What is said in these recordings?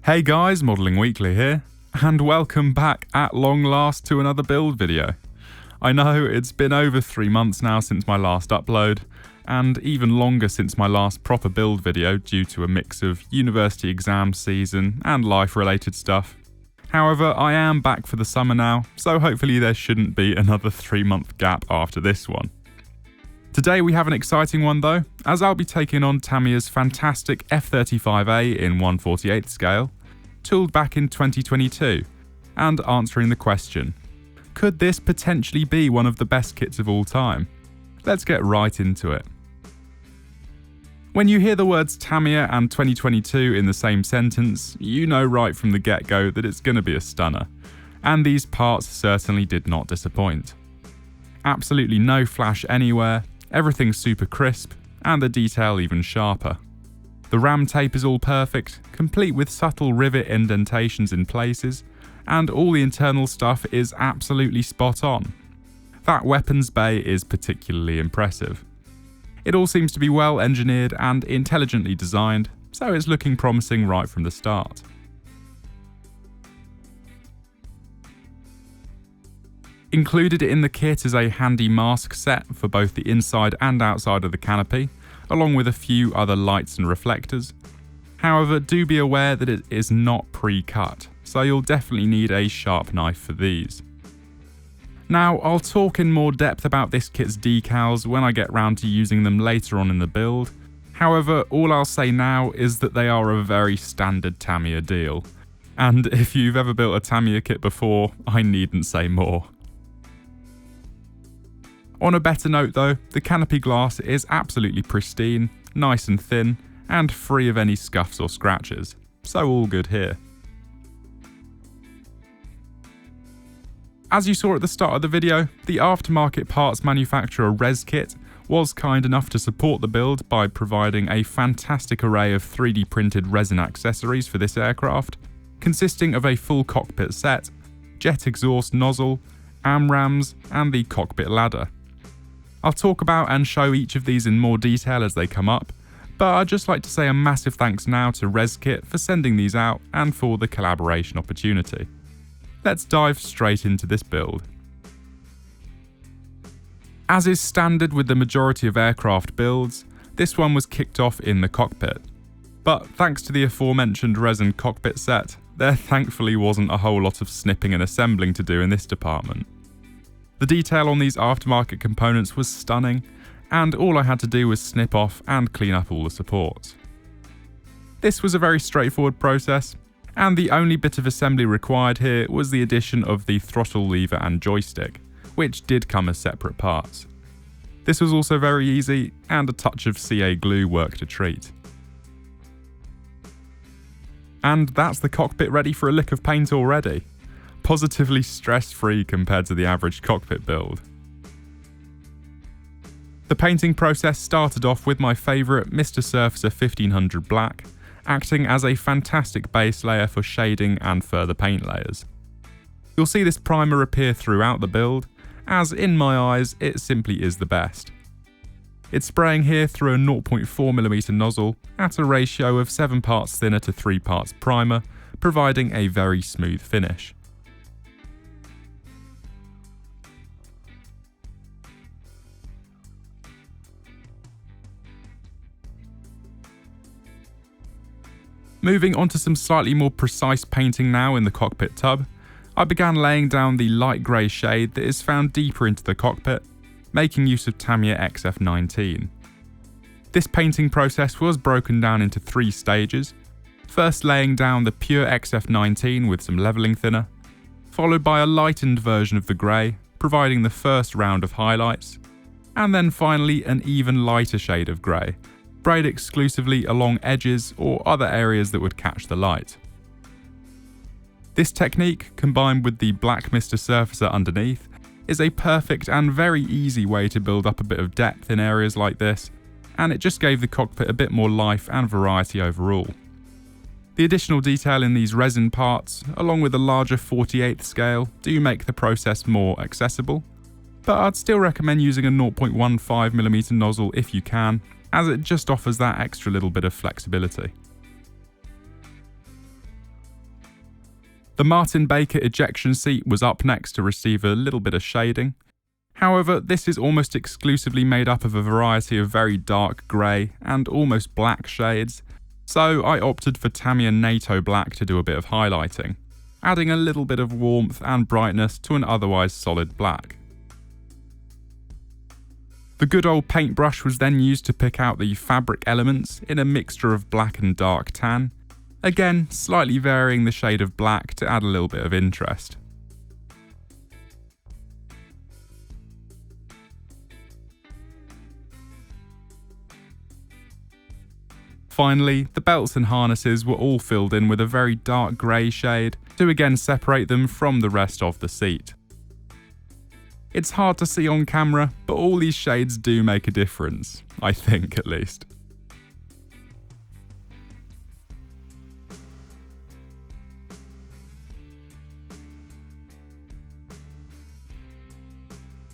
Hey guys, Modelling Weekly here, and welcome back at long last to another build video. I know it's been over 3 months now since my last upload, and even longer since my last proper build video due to a mix of university exam season and life-related stuff. However, I am back for the summer now, so hopefully there shouldn't be another 3-month gap after this one. Today we have an exciting one though, as I'll be taking on Tamiya's fantastic F-35A in 1/48 scale, tooled back in 2022, and answering the question, could this potentially be one of the best kits of all time? Let's get right into it. When you hear the words Tamiya and 2022 in the same sentence, you know right from the get-go that it's going to be a stunner, and these parts certainly did not disappoint. Absolutely no flash anywhere, everything's super crisp, and the detail even sharper. The ram tape is all perfect, complete with subtle rivet indentations in places, and all the internal stuff is absolutely spot on. That weapons bay is particularly impressive. It all seems to be well engineered and intelligently designed, so it's looking promising right from the start. Included in the kit is a handy mask set for both the inside and outside of the canopy, along with a few other lights and reflectors. However, do be aware that it is not pre-cut, so you'll definitely need a sharp knife for these. Now, I'll talk in more depth about this kit's decals when I get round to using them later on in the build. However, all I'll say now is that they are a very standard Tamiya deal. And if you've ever built a Tamiya kit before, I needn't say more. On a better note though, the canopy glass is absolutely pristine, nice and thin, and free of any scuffs or scratches, so all good here. As you saw at the start of the video, the aftermarket parts manufacturer ResKit was kind enough to support the build by providing a fantastic array of 3D printed resin accessories for this aircraft, consisting of a full cockpit set, jet exhaust nozzle, AMRAMs, and the cockpit ladder. I'll talk about and show each of these in more detail as they come up, but I'd just like to say a massive thanks now to ResKit for sending these out and for the collaboration opportunity. Let's dive straight into this build. As is standard with the majority of aircraft builds, this one was kicked off in the cockpit. But thanks to the aforementioned resin cockpit set, there thankfully wasn't a whole lot of snipping and assembling to do in this department. The detail on these aftermarket components was stunning, and all I had to do was snip off and clean up all the supports. This was a very straightforward process, and the only bit of assembly required here was the addition of the throttle lever and joystick, which did come as separate parts. This was also very easy, and a touch of CA glue worked a treat. And that's the cockpit ready for a lick of paint already. Positively stress-free compared to the average cockpit build. The painting process started off with my favourite Mr. Surfacer 1500 Black, acting as a fantastic base layer for shading and further paint layers. You'll see this primer appear throughout the build, as in my eyes it simply is the best. It's spraying here through a 0.4mm nozzle at a ratio of 7 parts thinner to 3 parts primer, providing a very smooth finish. Moving on to some slightly more precise painting now in the cockpit tub, I began laying down the light grey shade that is found deeper into the cockpit, making use of Tamiya XF-19. This painting process was broken down into 3 stages, first laying down the pure XF-19 with some levelling thinner, followed by a lightened version of the grey, providing the first round of highlights, and then finally an even lighter shade of grey, sprayed exclusively along edges or other areas that would catch the light. This technique, combined with the black Mr. Surfacer underneath, is a perfect and very easy way to build up a bit of depth in areas like this, and it just gave the cockpit a bit more life and variety overall. The additional detail in these resin parts, along with a larger 48th scale, do make the process more accessible, but I'd still recommend using a 0.15mm nozzle if you can, as it just offers that extra little bit of flexibility. The Martin Baker ejection seat was up next to receive a little bit of shading. However, this is almost exclusively made up of a variety of very dark grey and almost black shades, so I opted for Tamiya NATO Black to do a bit of highlighting, adding a little bit of warmth and brightness to an otherwise solid black. The good old paintbrush was then used to pick out the fabric elements in a mixture of black and dark tan, again slightly varying the shade of black to add a little bit of interest. Finally, the belts and harnesses were all filled in with a very dark grey shade to again separate them from the rest of the seat. It's hard to see on camera, but all these shades do make a difference, I think at least.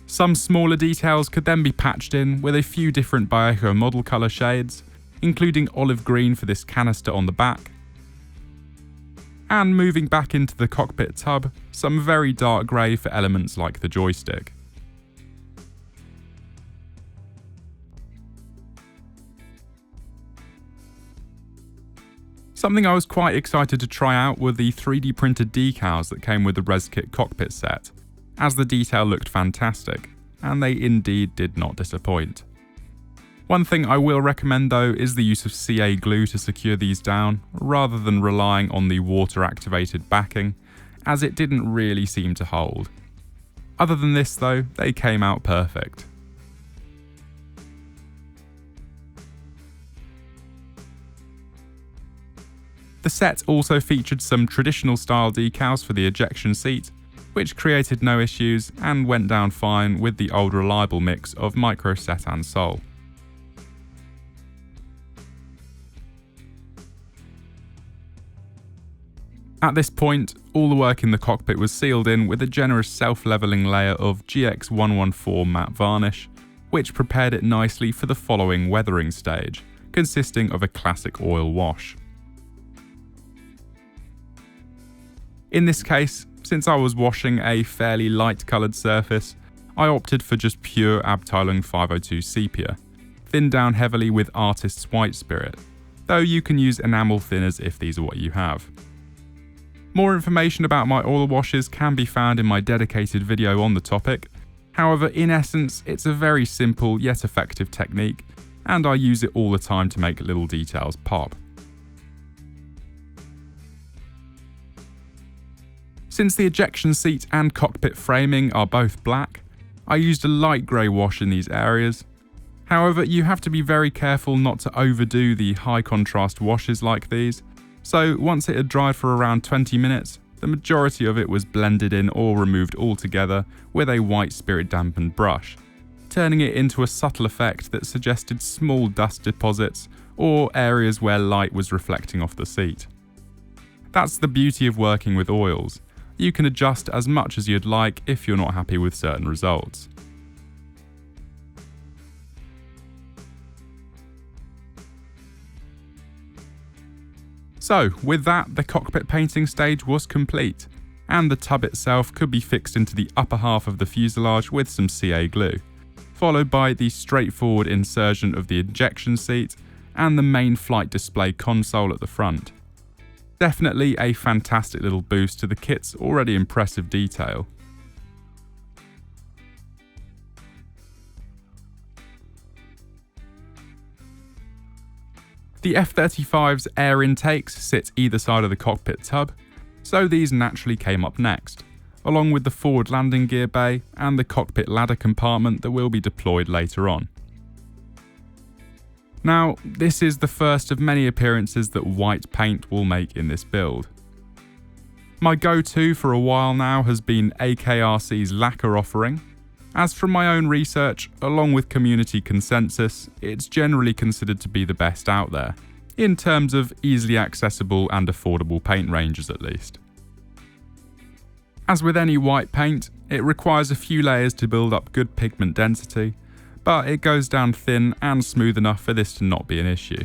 Some smaller details could then be patched in with a few different Baeco model colour shades, including olive green for this canister on the back. And moving back into the cockpit tub, some very dark grey for elements like the joystick. Something I was quite excited to try out were the 3D printed decals that came with the ResKit cockpit set, as the detail looked fantastic, and they indeed did not disappoint. One thing I will recommend though is the use of CA glue to secure these down, rather than relying on the water activated backing, as it didn't really seem to hold. Other than this though, they came out perfect. The set also featured some traditional style decals for the ejection seat, which created no issues and went down fine with the old reliable mix of microset and sole. At this point, all the work in the cockpit was sealed in with a generous self-leveling layer of GX114 matte varnish, which prepared it nicely for the following weathering stage, consisting of a classic oil wash. In this case, since I was washing a fairly light coloured surface, I opted for just pure Abteilung 502 sepia, thinned down heavily with Artist's White Spirit, though you can use enamel thinners if these are what you have. More information about my oil washes can be found in my dedicated video on the topic. However, in essence, it's a very simple yet effective technique, and I use it all the time to make little details pop. Since the ejection seat and cockpit framing are both black, I used a light grey wash in these areas. However, you have to be very careful not to overdo the high contrast washes like these, so once it had dried for around 20 minutes, the majority of it was blended in or removed altogether with a white spirit dampened brush, turning it into a subtle effect that suggested small dust deposits or areas where light was reflecting off the seat. That's the beauty of working with oils. You can adjust as much as you'd like if you're not happy with certain results. So, with that, the cockpit painting stage was complete, and the tub itself could be fixed into the upper half of the fuselage with some CA glue, followed by the straightforward insertion of the ejection seat and the main flight display console at the front. Definitely a fantastic little boost to the kit's already impressive detail. The F-35's air intakes sit either side of the cockpit tub, so these naturally came up next, along with the forward landing gear bay and the cockpit ladder compartment that will be deployed later on. Now, this is the first of many appearances that white paint will make in this build. My go-to for a while now has been AKRC's lacquer offering. As from my own research, along with community consensus, it's generally considered to be the best out there, in terms of easily accessible and affordable paint ranges at least. As with any white paint, it requires a few layers to build up good pigment density, but it goes down thin and smooth enough for this to not be an issue.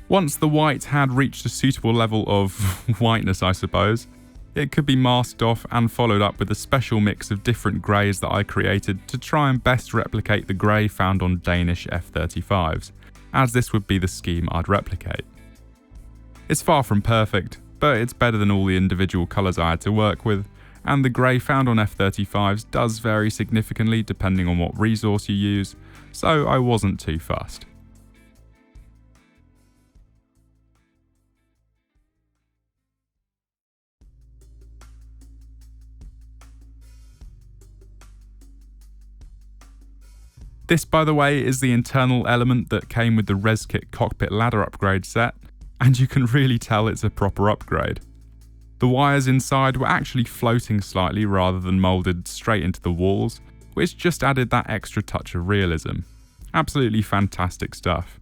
Once the white had reached a suitable level of whiteness, I suppose, it could be masked off and followed up with a special mix of different greys that I created to try and best replicate the grey found on Danish F-35s, as this would be the scheme I'd replicate. It's far from perfect, but it's better than all the individual colours I had to work with, and the grey found on F-35s does vary significantly depending on what resource you use, so I wasn't too fussed. This, by the way, is the internal element that came with the ResKit cockpit ladder upgrade set, and you can really tell it's a proper upgrade. The wires inside were actually floating slightly rather than moulded straight into the walls, which just added that extra touch of realism. Absolutely fantastic stuff.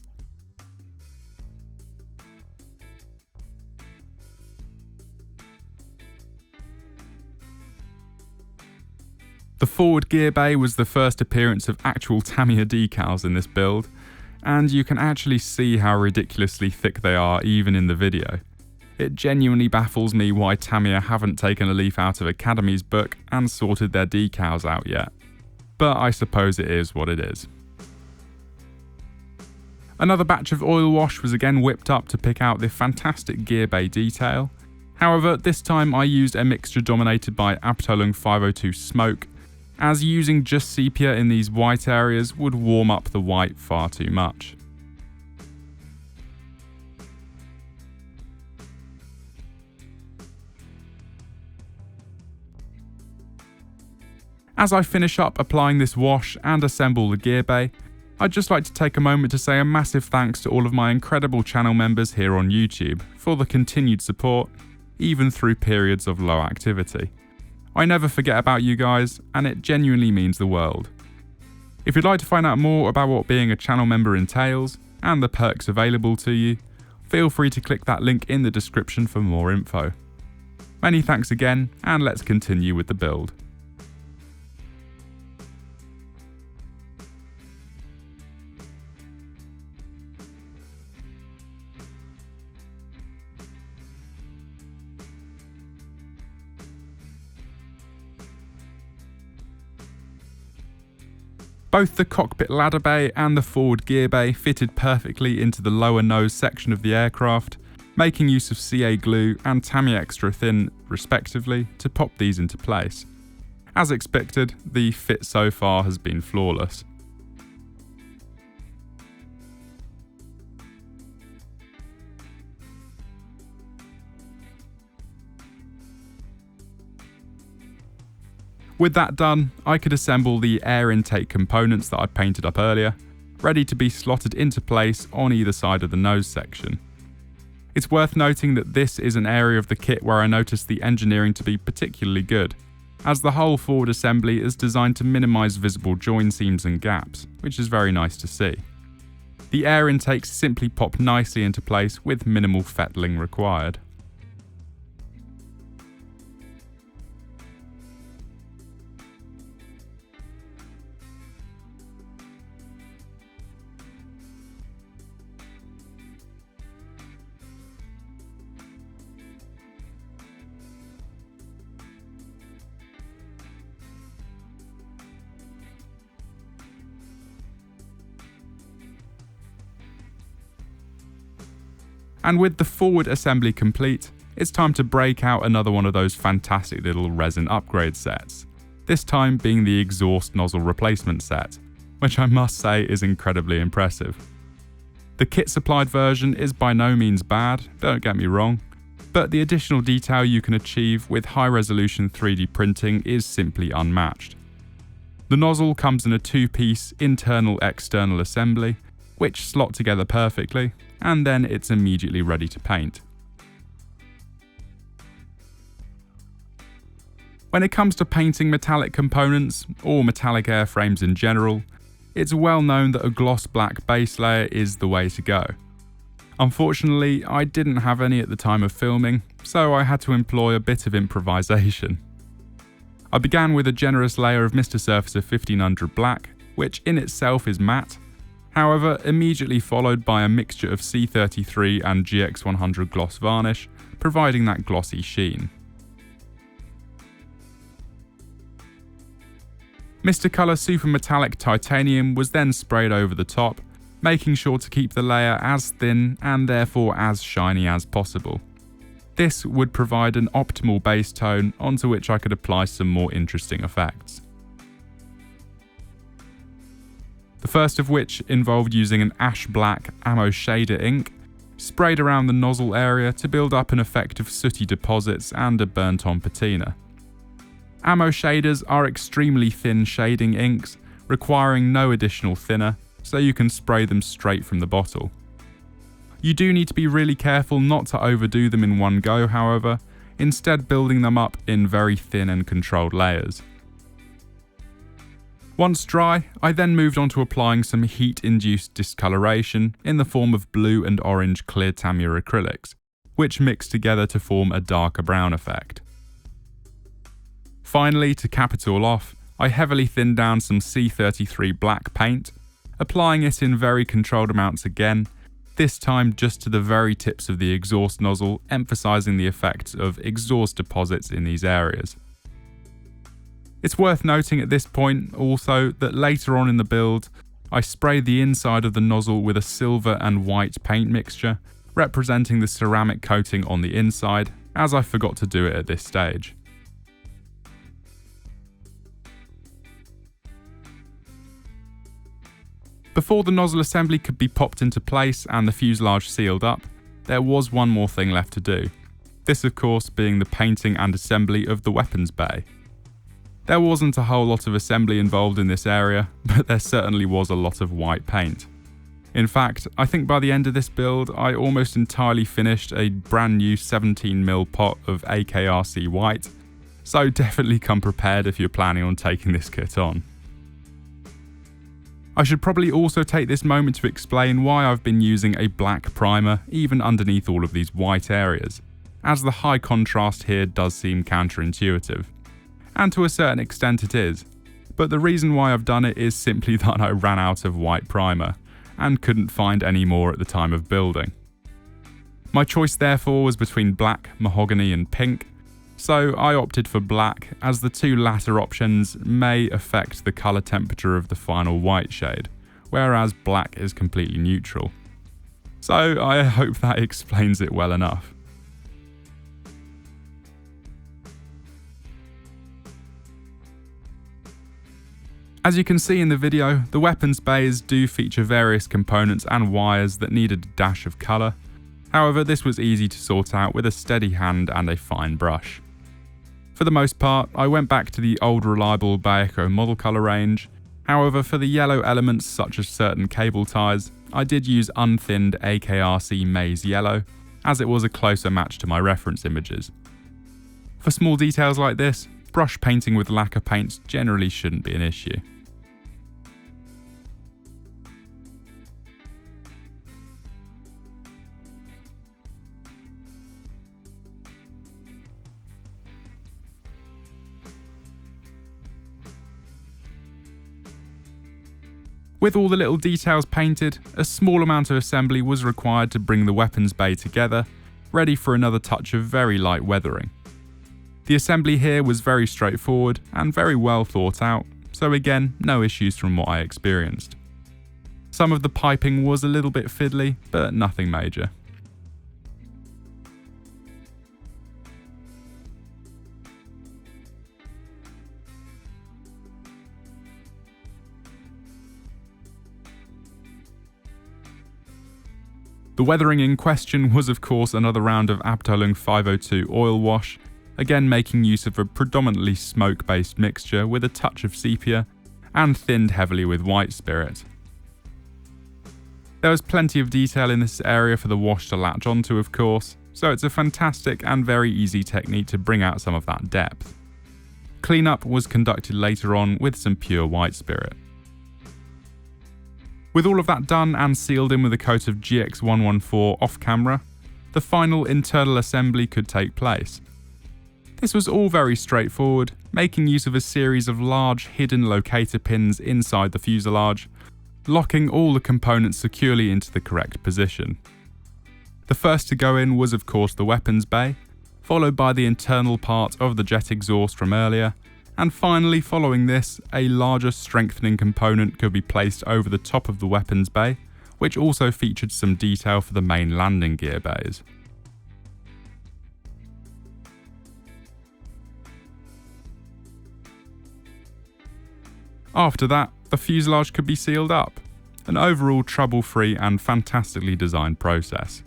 The forward gear bay was the first appearance of actual Tamiya decals in this build, and you can actually see how ridiculously thick they are even in the video. It genuinely baffles me why Tamiya haven't taken a leaf out of Academy's book and sorted their decals out yet. But I suppose it is what it is. Another batch of oil wash was again whipped up to pick out the fantastic gear bay detail. However, this time I used a mixture dominated by Abteilung 502 smoke, as using just sepia in these white areas would warm up the white far too much. As I finish up applying this wash and assemble the gear bay, I'd just like to take a moment to say a massive thanks to all of my incredible channel members here on YouTube for the continued support, even through periods of low activity. I never forget about you guys, and it genuinely means the world. If you'd like to find out more about what being a channel member entails, and the perks available to you, feel free to click that link in the description for more info. Many thanks again, and let's continue with the build. Both the cockpit ladder bay and the forward gear bay fitted perfectly into the lower nose section of the aircraft, making use of CA glue and Tamiya Extra Thin respectively to pop these into place. As expected, the fit so far has been flawless. With that done, I could assemble the air intake components that I painted up earlier, ready to be slotted into place on either side of the nose section. It's worth noting that this is an area of the kit where I noticed the engineering to be particularly good, as the whole forward assembly is designed to minimise visible join seams and gaps, which is very nice to see. The air intakes simply pop nicely into place with minimal fettling required. And with the forward assembly complete, it's time to break out another one of those fantastic little resin upgrade sets, this time being the exhaust nozzle replacement set, which I must say is incredibly impressive. The kit supplied version is by no means bad, don't get me wrong, but the additional detail you can achieve with high resolution 3D printing is simply unmatched. The nozzle comes in a two-piece internal-external assembly, which slot together perfectly, and then it's immediately ready to paint. When it comes to painting metallic components, or metallic airframes in general, it's well known that a gloss black base layer is the way to go. Unfortunately, I didn't have any at the time of filming, so I had to employ a bit of improvisation. I began with a generous layer of Mr. Surfacer 1500 black, which in itself is matte. However, immediately followed by a mixture of C33 and GX100 gloss varnish, providing that glossy sheen. Mr. Colour Super Metallic Titanium was then sprayed over the top, making sure to keep the layer as thin and therefore as shiny as possible. This would provide an optimal base tone onto which I could apply some more interesting effects. The first of which involved using an ash black ammo shader ink, sprayed around the nozzle area to build up an effect of sooty deposits and a burnt on patina. Ammo shaders are extremely thin shading inks, requiring no additional thinner, so you can spray them straight from the bottle. You do need to be really careful not to overdo them in one go, however, instead building them up in very thin and controlled layers. Once dry, I then moved on to applying some heat-induced discoloration in the form of blue and orange clear Tamiya acrylics, which mixed together to form a darker brown effect. Finally, to cap it all off, I heavily thinned down some C33 black paint, applying it in very controlled amounts again, this time just to the very tips of the exhaust nozzle, emphasising the effects of exhaust deposits in these areas. It's worth noting at this point also that later on in the build, I sprayed the inside of the nozzle with a silver and white paint mixture, representing the ceramic coating on the inside, as I forgot to do it at this stage. Before the nozzle assembly could be popped into place and the fuselage sealed up, there was one more thing left to do. This of course being the painting and assembly of the weapons bay. There wasn't a whole lot of assembly involved in this area, but there certainly was a lot of white paint. In fact, I think by the end of this build, I almost entirely finished a brand new 17mm pot of AKRC white, so definitely come prepared if you're planning on taking this kit on. I should probably also take this moment to explain why I've been using a black primer even underneath all of these white areas, as the high contrast here does seem counterintuitive. And to a certain extent it is, but the reason why I've done it is simply that I ran out of white primer, and couldn't find any more at the time of building. My choice therefore was between black, mahogany and pink, so I opted for black as the two latter options may affect the colour temperature of the final white shade, whereas black is completely neutral. So I hope that explains it well enough. As you can see in the video, the weapons bays do feature various components and wires that needed a dash of colour. However, this was easy to sort out with a steady hand and a fine brush. For the most part, I went back to the old reliable Baeco model colour range. However, for the yellow elements such as certain cable ties, I did use unthinned AKRC maize yellow, as it was a closer match to my reference images. For small details like this, brush painting with lacquer paints generally shouldn't be an issue. With all the little details painted, a small amount of assembly was required to bring the weapons bay together, ready for another touch of very light weathering. The assembly here was very straightforward and very well thought out, so again, no issues from what I experienced. Some of the piping was a little bit fiddly, but nothing major. The weathering in question was of course another round of Abteilung 502 oil wash, again making use of a predominantly smoke-based mixture with a touch of sepia, and thinned heavily with white spirit. There was plenty of detail in this area for the wash to latch onto of course, so it's a fantastic and very easy technique to bring out some of that depth. Cleanup was conducted later on with some pure white spirit. With all of that done and sealed in with a coat of GX114 off camera, the final internal assembly could take place. This was all very straightforward, making use of a series of large hidden locator pins inside the fuselage, locking all the components securely into the correct position. The first to go in was of course the weapons bay, followed by the internal part of the jet exhaust from earlier, and finally following this, a larger strengthening component could be placed over the top of the weapons bay, which also featured some detail for the main landing gear bays. After that, the fuselage could be sealed up, an overall trouble-free and fantastically designed process.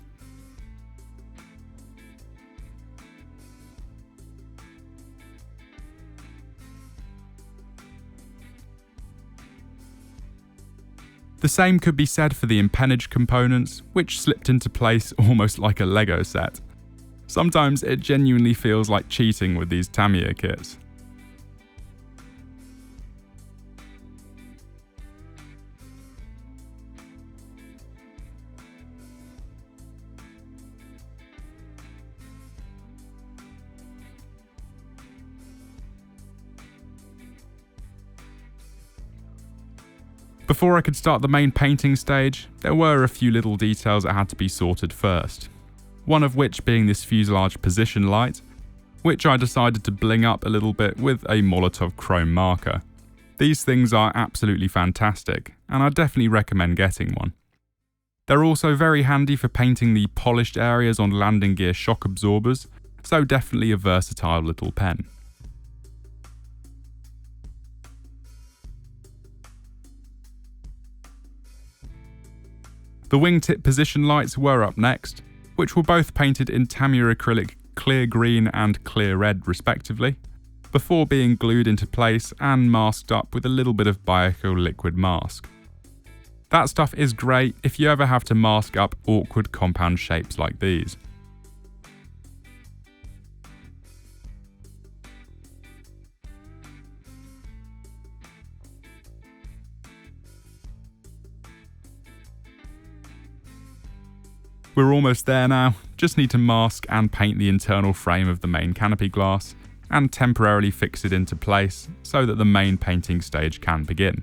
The same could be said for the empennage components, which slipped into place almost like a Lego set. Sometimes it genuinely feels like cheating with these Tamiya kits. Before I could start the main painting stage, there were a few little details that had to be sorted first. One of which being this fuselage position light, which I decided to bling up a little bit with a Molotov chrome marker. These things are absolutely fantastic, and I definitely recommend getting one. They're also very handy for painting the polished areas on landing gear shock absorbers, so definitely a versatile little pen. The wingtip position lights were up next, which were both painted in Tamiya acrylic clear green and clear red respectively, before being glued into place and masked up with a little bit of Bioco liquid mask. That stuff is great if you ever have to mask up awkward compound shapes like these. We're almost there now, just need to mask and paint the internal frame of the main canopy glass, and temporarily fix it into place so that the main painting stage can begin.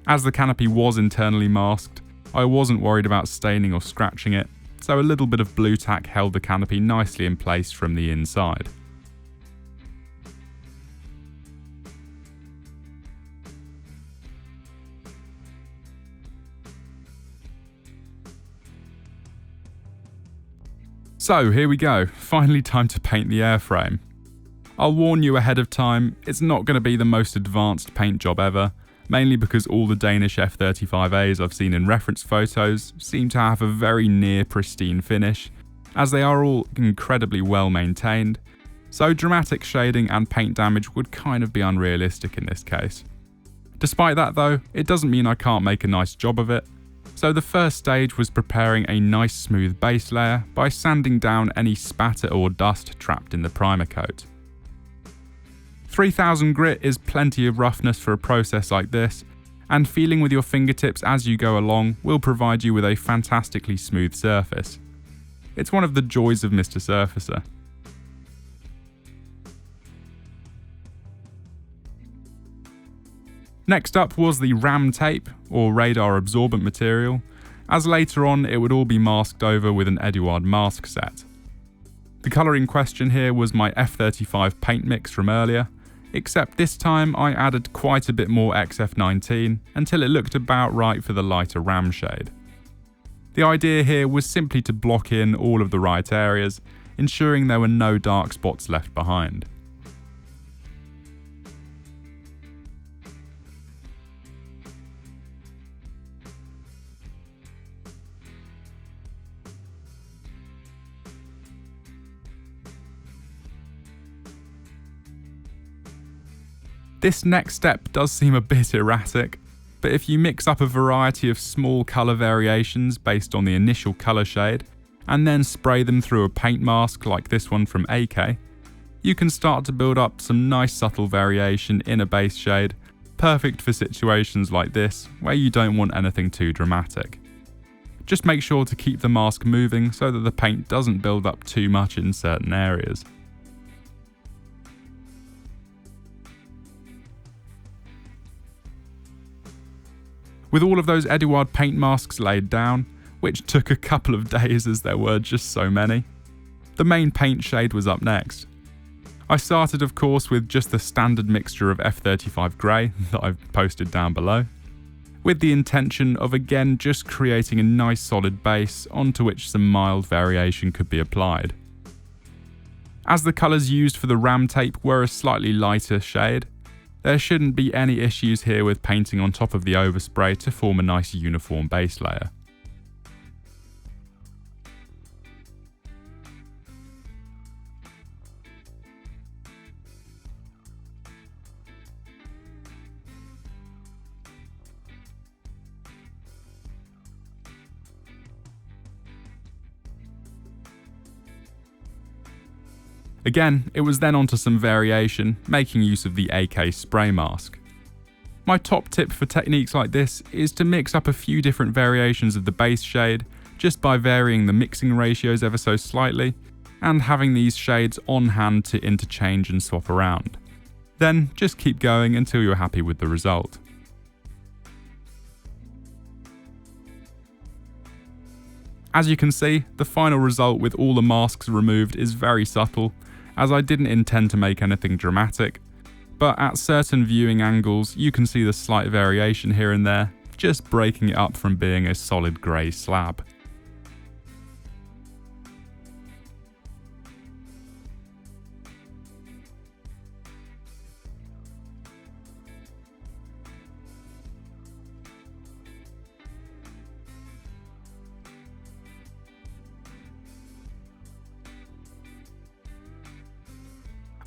As the canopy was internally masked, I wasn't worried about staining or scratching it, so a little bit of blue tack held the canopy nicely in place from the inside. So here we go, finally time to paint the airframe. I'll warn you ahead of time, it's not going to be the most advanced paint job ever, mainly because all the Danish F-35As I've seen in reference photos seem to have a very near pristine finish, as they are all incredibly well maintained, so dramatic shading and paint damage would kind of be unrealistic in this case. Despite that though, it doesn't mean I can't make a nice job of it. So the first stage was preparing a nice smooth base layer by sanding down any spatter or dust trapped in the primer coat. 3000 grit is plenty of roughness for a process like this, and feeling with your fingertips as you go along will provide you with a fantastically smooth surface. It's one of the joys of Mr. Surfacer. Next up was the RAM tape, or radar absorbent material, as later on it would all be masked over with an Eduard mask set. The colour in question here was my F-35 paint mix from earlier, except this time I added quite a bit more XF-19 until it looked about right for the lighter RAM shade. The idea here was simply to block in all of the right areas, ensuring there were no dark spots left behind. This next step does seem a bit erratic, but if you mix up a variety of small colour variations based on the initial colour shade, and then spray them through a paint mask like this one from AK, you can start to build up some nice subtle variation in a base shade, perfect for situations like this where you don't want anything too dramatic. Just make sure to keep the mask moving so that the paint doesn't build up too much in certain areas. With all of those Eduard paint masks laid down, which took a couple of days as there were just so many, the main paint shade was up next. I started, of course, with just the standard mixture of F-35 grey that I've posted down below, with the intention of again just creating a nice solid base onto which some mild variation could be applied. As the colours used for the ram tape were a slightly lighter shade, there shouldn't be any issues here with painting on top of the overspray to form a nice uniform base layer. Again, it was then onto some variation, making use of the AK spray mask. My top tip for techniques like this is to mix up a few different variations of the base shade just by varying the mixing ratios ever so slightly and having these shades on hand to interchange and swap around. Then just keep going until you're happy with the result. As you can see, the final result with all the masks removed is very subtle, as I didn't intend to make anything dramatic, but at certain viewing angles you can see the slight variation here and there, just breaking it up from being a solid grey slab.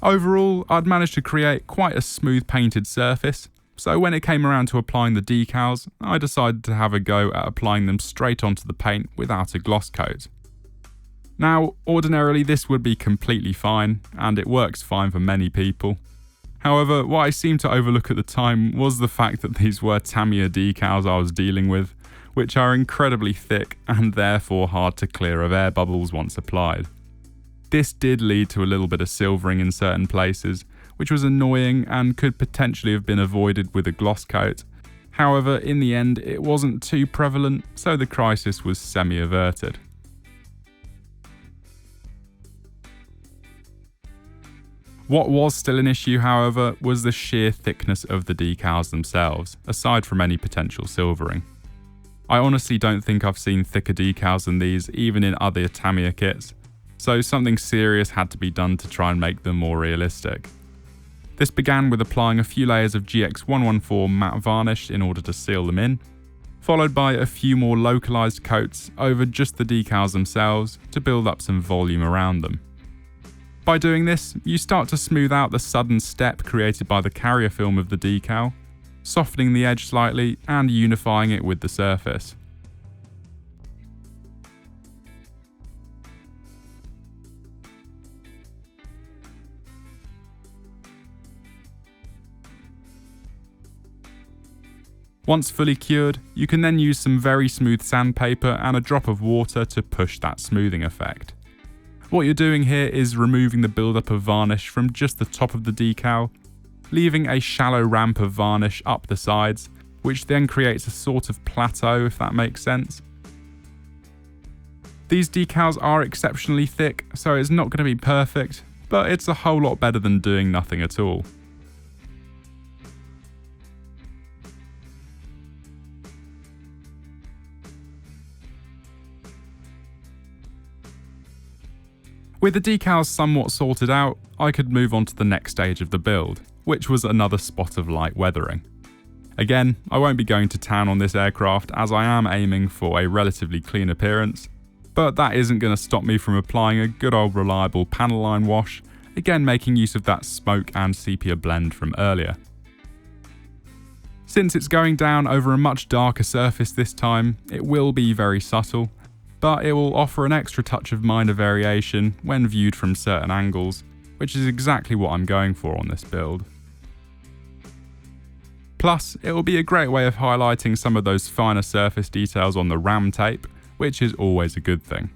Overall, I'd managed to create quite a smooth painted surface, so when it came around to applying the decals, I decided to have a go at applying them straight onto the paint without a gloss coat. Now, ordinarily this would be completely fine, and it works fine for many people. However, what I seemed to overlook at the time was the fact that these were Tamiya decals I was dealing with, which are incredibly thick and therefore hard to clear of air bubbles once applied. This did lead to a little bit of silvering in certain places, which was annoying and could potentially have been avoided with a gloss coat. However, in the end it wasn't too prevalent, so the crisis was semi-averted. What was still an issue, however, was the sheer thickness of the decals themselves, aside from any potential silvering. I honestly don't think I've seen thicker decals than these even in other Tamiya kits, so something serious had to be done to try and make them more realistic. This began with applying a few layers of GX114 matte varnish in order to seal them in, followed by a few more localized coats over just the decals themselves to build up some volume around them. By doing this, you start to smooth out the sudden step created by the carrier film of the decal, softening the edge slightly and unifying it with the surface. Once fully cured, you can then use some very smooth sandpaper and a drop of water to push that smoothing effect. What you're doing here is removing the buildup of varnish from just the top of the decal, leaving a shallow ramp of varnish up the sides, which then creates a sort of plateau, if that makes sense. These decals are exceptionally thick, so it's not going to be perfect, but it's a whole lot better than doing nothing at all. With the decals somewhat sorted out, I could move on to the next stage of the build, which was another spot of light weathering. Again, I won't be going to town on this aircraft as I am aiming for a relatively clean appearance, but that isn't going to stop me from applying a good old reliable panel line wash, again making use of that smoke and sepia blend from earlier. Since it's going down over a much darker surface this time, it will be very subtle, but it will offer an extra touch of minor variation when viewed from certain angles, which is exactly what I'm going for on this build. Plus, it will be a great way of highlighting some of those finer surface details on the ram tape, which is always a good thing.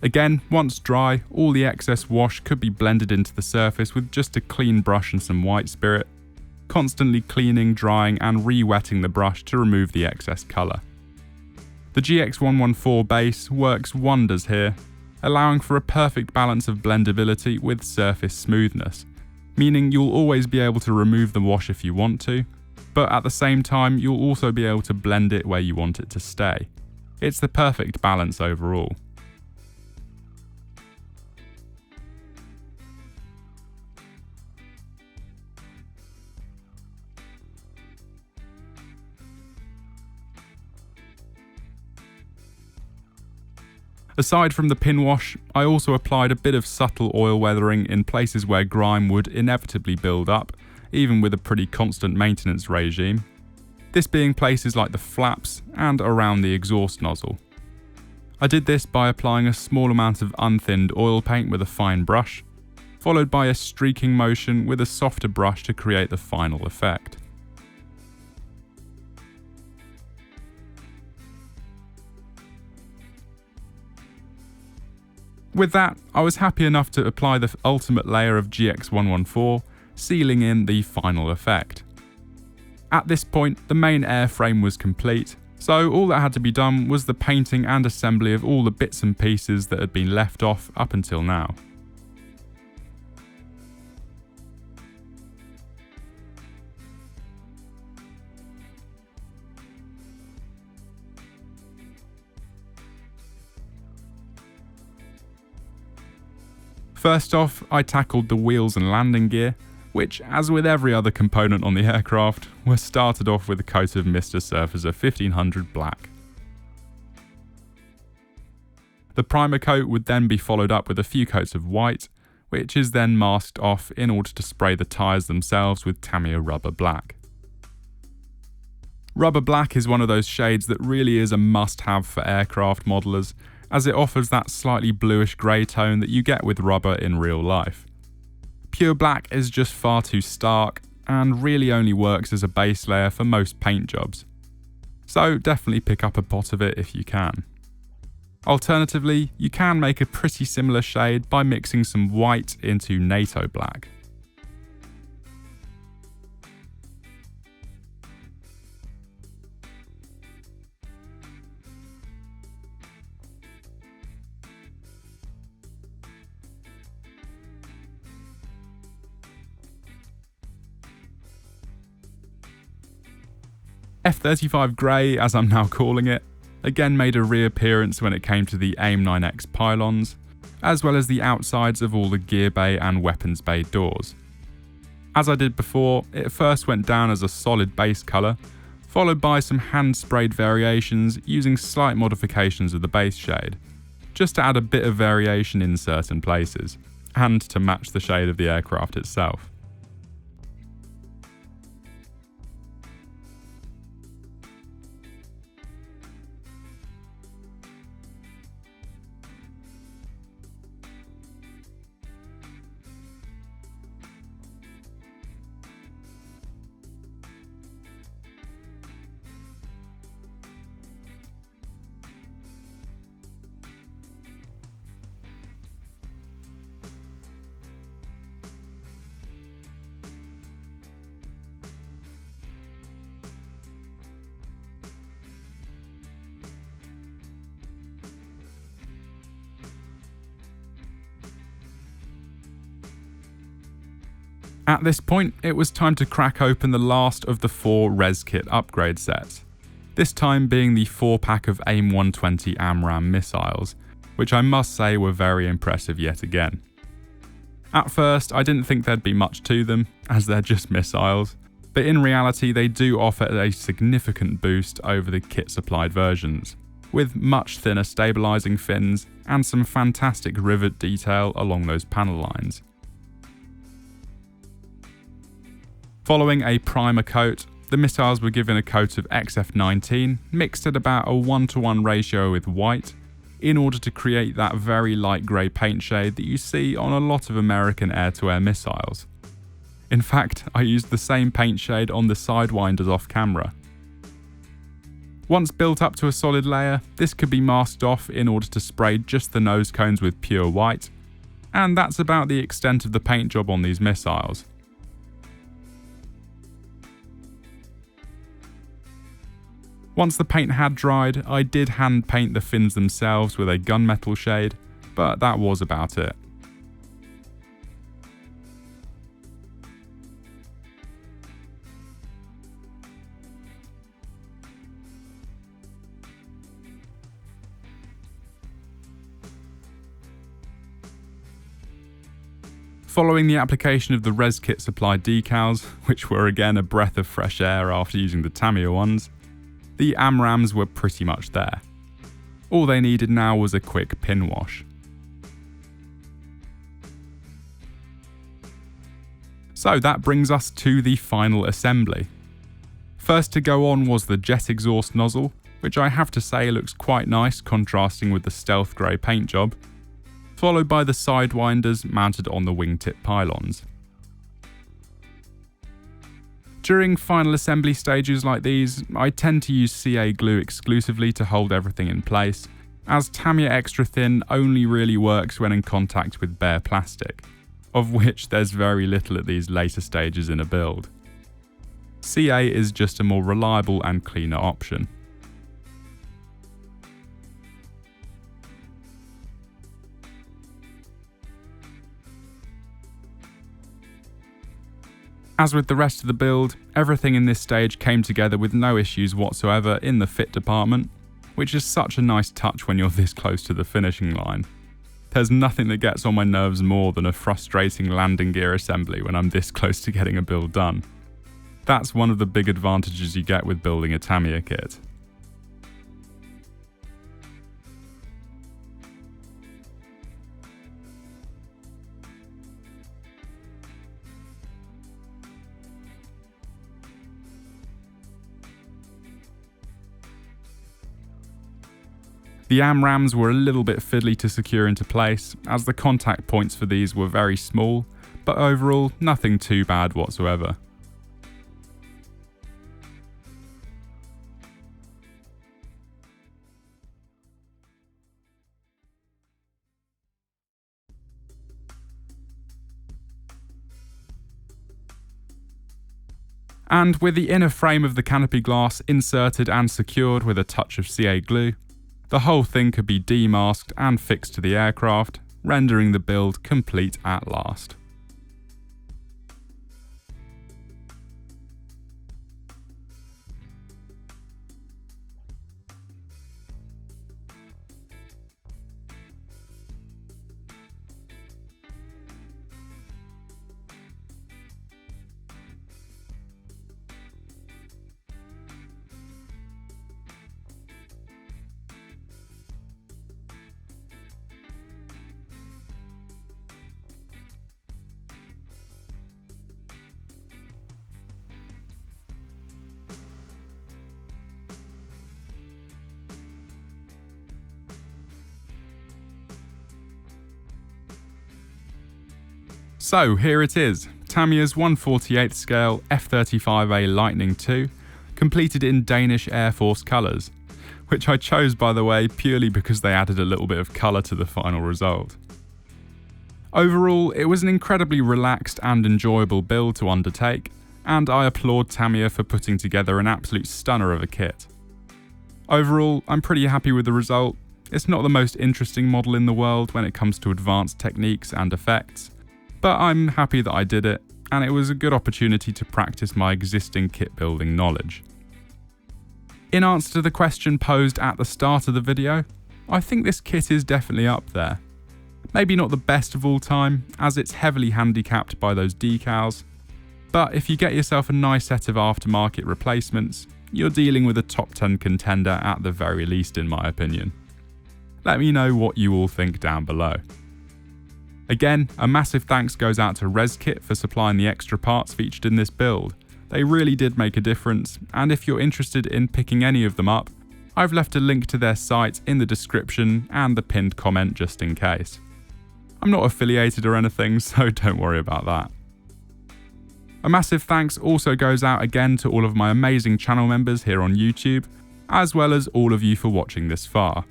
Again, once dry, all the excess wash could be blended into the surface with just a clean brush and some white spirit, constantly cleaning, drying and re-wetting the brush to remove the excess colour. The GX114 base works wonders here, allowing for a perfect balance of blendability with surface smoothness, meaning you'll always be able to remove the wash if you want to, but at the same time you'll also be able to blend it where you want it to stay. It's the perfect balance overall. Aside from the pin wash, I also applied a bit of subtle oil weathering in places where grime would inevitably build up, even with a pretty constant maintenance regime. This being places like the flaps and around the exhaust nozzle. I did this by applying a small amount of unthinned oil paint with a fine brush, followed by a streaking motion with a softer brush to create the final effect. With that, I was happy enough to apply the ultimate layer of GX114, sealing in the final effect. At this point, the main airframe was complete, so all that had to be done was the painting and assembly of all the bits and pieces that had been left off up until now. First off, I tackled the wheels and landing gear, which, as with every other component on the aircraft, were started off with a coat of Mr. Surfacer 1500 black. The primer coat would then be followed up with a few coats of white, which is then masked off in order to spray the tyres themselves with Tamiya rubber black. Rubber black is one of those shades that really is a must-have for aircraft modelers, as it offers that slightly bluish grey tone that you get with rubber in real life. Pure black is just far too stark, and really only works as a base layer for most paint jobs. So definitely pick up a pot of it if you can. Alternatively, you can make a pretty similar shade by mixing some white into NATO black. F-35 Grey, as I'm now calling it, again made a reappearance when it came to the AIM-9X pylons, as well as the outsides of all the gear bay and weapons bay doors. As I did before, it first went down as a solid base colour, followed by some hand-sprayed variations using slight modifications of the base shade, just to add a bit of variation in certain places, and to match the shade of the aircraft itself. At this point, it was time to crack open the last of the 4 res kit upgrade sets, this time being the 4-pack of AIM-120 AMRAAM missiles, which I must say were very impressive yet again. At first, I didn't think there'd be much to them, as they're just missiles, but in reality they do offer a significant boost over the kit-supplied versions, with much thinner stabilising fins and some fantastic rivet detail along those panel lines. Following a primer coat, the missiles were given a coat of XF-19 mixed at about a 1:1 ratio with white, in order to create that very light grey paint shade that you see on a lot of American air-to-air missiles. In fact, I used the same paint shade on the sidewinders off camera. Once built up to a solid layer, this could be masked off in order to spray just the nose cones with pure white, and that's about the extent of the paint job on these missiles. Once the paint had dried, I did hand paint the fins themselves with a gunmetal shade, but that was about it. Following the application of the res kit supplied decals, which were again a breath of fresh air after using the Tamiya ones, the AMRAMs were pretty much there. All they needed now was a quick pin wash. So that brings us to the final assembly. First to go on was the jet exhaust nozzle, which I have to say looks quite nice contrasting with the stealth grey paint job, followed by the sidewinders mounted on the wingtip pylons. During final assembly stages like these, I tend to use CA glue exclusively to hold everything in place, as Tamiya Extra Thin only really works when in contact with bare plastic, of which there's very little at these later stages in a build. CA is just a more reliable and cleaner option. As with the rest of the build, everything in this stage came together with no issues whatsoever in the fit department, which is such a nice touch when you're this close to the finishing line. There's nothing that gets on my nerves more than a frustrating landing gear assembly when I'm this close to getting a build done. That's one of the big advantages you get with building a Tamiya kit. The AMRAMs were a little bit fiddly to secure into place, as the contact points for these were very small, but overall nothing too bad whatsoever. And with the inner frame of the canopy glass inserted and secured with a touch of CA glue, the whole thing could be demasked and fixed to the aircraft, rendering the build complete at last. So here it is, Tamiya's 1/48th scale F-35A Lightning II, completed in Danish Air Force colours, which I chose by the way purely because they added a little bit of colour to the final result. Overall, it was an incredibly relaxed and enjoyable build to undertake, and I applaud Tamiya for putting together an absolute stunner of a kit. Overall, I'm pretty happy with the result. It's not the most interesting model in the world when it comes to advanced techniques and effects, but I'm happy that I did it, and it was a good opportunity to practice my existing kit building knowledge. In answer to the question posed at the start of the video, I think this kit is definitely up there. Maybe not the best of all time, as it's heavily handicapped by those decals, but if you get yourself a nice set of aftermarket replacements, you're dealing with a top 10 contender at the very least in my opinion. Let me know what you all think down below. Again, a massive thanks goes out to ResKit for supplying the extra parts featured in this build. They really did make a difference, and if you're interested in picking any of them up, I've left a link to their site in the description and the pinned comment just in case. I'm not affiliated or anything, so don't worry about that. A massive thanks also goes out again to all of my amazing channel members here on YouTube, as well as all of you for watching this far.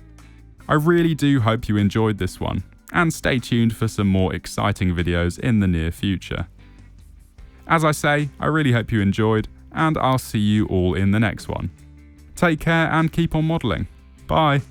I really do hope you enjoyed this one, and stay tuned for some more exciting videos in the near future. As I say, I really hope you enjoyed, and I'll see you all in the next one. Take care and keep on modelling. Bye!